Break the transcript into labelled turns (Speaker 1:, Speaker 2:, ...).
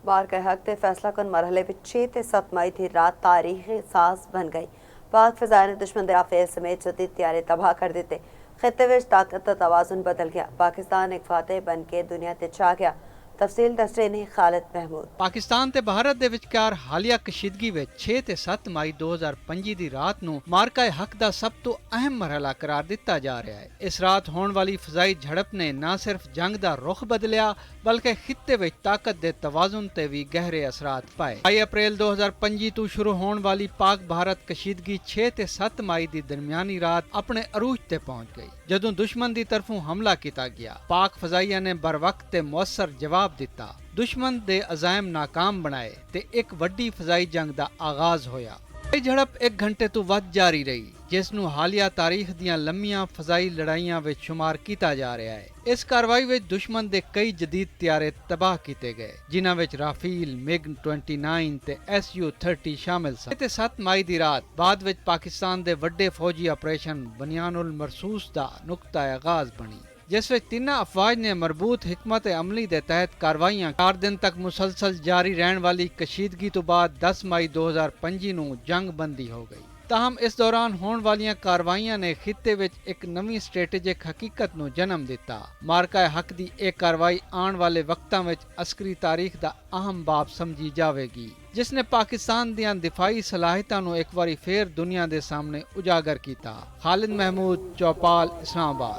Speaker 1: मार के हक ते फैसला कन मरहले में 6 ते 7 मई की रात तारीखी साज बन गई। पाक फिजाएं ने दुश्मन दे राफेल समेत जदीद त्यारे तबाह कर दिते। खिते विच ताकत तवाजुन बदल गया। पाकिस्तान एक फातेह बन के दुनिया ते छा गया। तफसील दसते ने खालिद महमूद।
Speaker 2: पाकिस्तान ते भारत दे विचकार हालिया कशीदगी विच 6 ते 7 मई 2025 ਦੀ ਰਾਤ ਨੂੰ ਮਾਰਕਾ ਹੱਕ ਦਾ ਸਭ ਤੋਂ ਅਹਿਮ ਮਰਹਲਾ ਕਰਾਰ ਦਿੱਤਾ ਜਾ ਰਿਹਾ ਹੈ। ਇਸ ਰਾਤ ਹੋਣ ਵਾਲੀ ਫਜ਼ਾਈ ਝੜਪ ਨੇ ਨਾ ਸਿਰਫ ਜੰਗ ਦਾ ਰੁਖ ਬਦਲਿਆ ਬਲਕਿ ਖਿੱਤੇ ਵਿੱਚ ਤਾਕਤ ਦੇ ਤਵਾਜ਼ੁਨ ਤੇ ਵੀ ਗਹਿਰੇ ਅਸਰਾਤ ਪਾਏ। 22 ਅਪ੍ਰੈਲ 2025 ਤੋਂ ਸ਼ੁਰੂ ਹੋਣ ਵਾਲੀ ਪਾਕ ਭਾਰਤ ਕਸ਼ੀਦਗੀ 6 ਤੇ 7 ਮਈ ਦੀ ਦਰਮਿਆਨੀ ਰਾਤ ਆਪਣੇ ਅਰੂਜ ਤੇ ਪਹੁੰਚ ਗਈ ਜਦੋਂ ਦੁਸ਼ਮਣ ਦੀ ਤਰਫੋਂ ਹਮਲਾ ਕੀਤਾ ਗਿਆ। ਪਾਕ ਫਜ਼ਾਈਆ ਨੇ ਬਰਵਕਤ ਤੇ ਮੁਅੱਸਰ ਜਵਾਬ ਦਿੱਤਾ। ਦੁਸ਼ਮਣ ਦੇ ਅਜ਼ਾਇਮ ਨਾਕਾਮ ਬਣਾਏ ਤੇ ਇੱਕ ਵੱਡੀ ਫਜ਼ਾਈ ਜੰਗ ਦਾ ਆਗਾਜ਼ ਹੋਇਆ। ਇਹ ਝੜਪ 1 ਘੰਟੇ ਤੋਂ ਵੱਧ ਜਾਰੀ ਰਹੀ ਜਿਸ ਨੂੰ ਹਾਲੀਆ ਤਾਰੀਖ ਦੀਆਂ ਲੰਮੀਆਂ ਫਜ਼ਾਈ ਲੜਾਈਆਂ ਵਿੱਚ ਸ਼ੁਮਾਰ ਕੀਤਾ ਜਾ ਰਿਹਾ ਹੈ। ਇਸ ਕਾਰਵਾਈ ਵਿੱਚ ਦੁਸ਼ਮਣ ਦੇ ਕਈ ਜਦੀਦ ਤਿਆਰੇ ਤਬਾਹ ਕੀਤੇ ਗਏ ਜਿਨ੍ਹਾਂ ਵਿੱਚ ਰਾਫੀਲ, ਮਿਗ 29 ਤੇ SU-30 ਸ਼ਾਮਿਲ ਸਨ। ਤੇ 7 ਮਈ ਦੀ ਰਾਤ ਬਾਅਦ ਵਿੱਚ ਪਾਕਿਸਤਾਨ ਦੇ ਵੱਡੇ ਫੌਜੀ ਆਪਰੇਸ਼ਨ ਬਨਿਆਨੁਲ ਮਰਸੂਸ ਦਾ ਨੁਕਤਾ ਆਗਾਜ਼ ਬਣੀ ਜਿਸ ਵਿੱਚ ਤਿੰਨਾਂ ਅਫਵਾਜ ਨੇ ਮਰਬੂਤ ਹਕਮਤ ਅਮਲੀ ਦੇ ਤਹਿਤ ਕਾਰਵਾਈਆਂ 4 ਦਿਨ ਤੱਕ ਮੁਸਲਸਲ ਜਾਰੀ ਰਹਿਣ ਵਾਲੀ ਕਸ਼ੀਦਗੀ ਤੋਂ ਬਾਅਦ 10 ਮਈ 2025 ਨੂੰ ਜੰਗ ਬੰਦੀ ਹੋ ਗਈ। ਤਾਹਮ ਇਸ ਦੌਰਾਨ ਹੋਣ ਵਾਲੀਆਂ ਕਾਰਵਾਈਆਂ ਨੇ ਖਿੱਤੇ ਵਿੱਚ ਇੱਕ ਨਵੀਂ ਸਟ੍ਰੈਟੇਜਿਕ ਹਕੀਕਤ ਨੂੰ ਜਨਮ ਦਿੱਤਾ। ਮਾਰਕਾ ਹੱਕ ਦੀ ਇਹ ਕਾਰਵਾਈ ਆਉਣ ਵਾਲੇ ਵਕਤਾਂ ਵਿੱਚ ਅਸਕਰੀ ਤਾਰੀਖ ਦਾ ਅਹਿਮ ਬਾਬ ਸਮਝੀ ਜਾਵੇਗੀ ਜਿਸ ਨੇ ਪਾਕਿਸਤਾਨ ਦੀਆਂ ਦਿਫਾਈ ਸਲਾਹਿਤਾਂ ਨੂੰ ਇੱਕ ਵਾਰੀ ਫੇਰ ਦੁਨੀਆ ਦੇ ਸਾਹਮਣੇ ਉਜਾਗਰ ਕੀਤਾ। ਖਾਲਿਦ ਮਹਿਮੂਦ, ਚੌਪਾਲ, ਇਸਲਾਮਾਬਾਦ।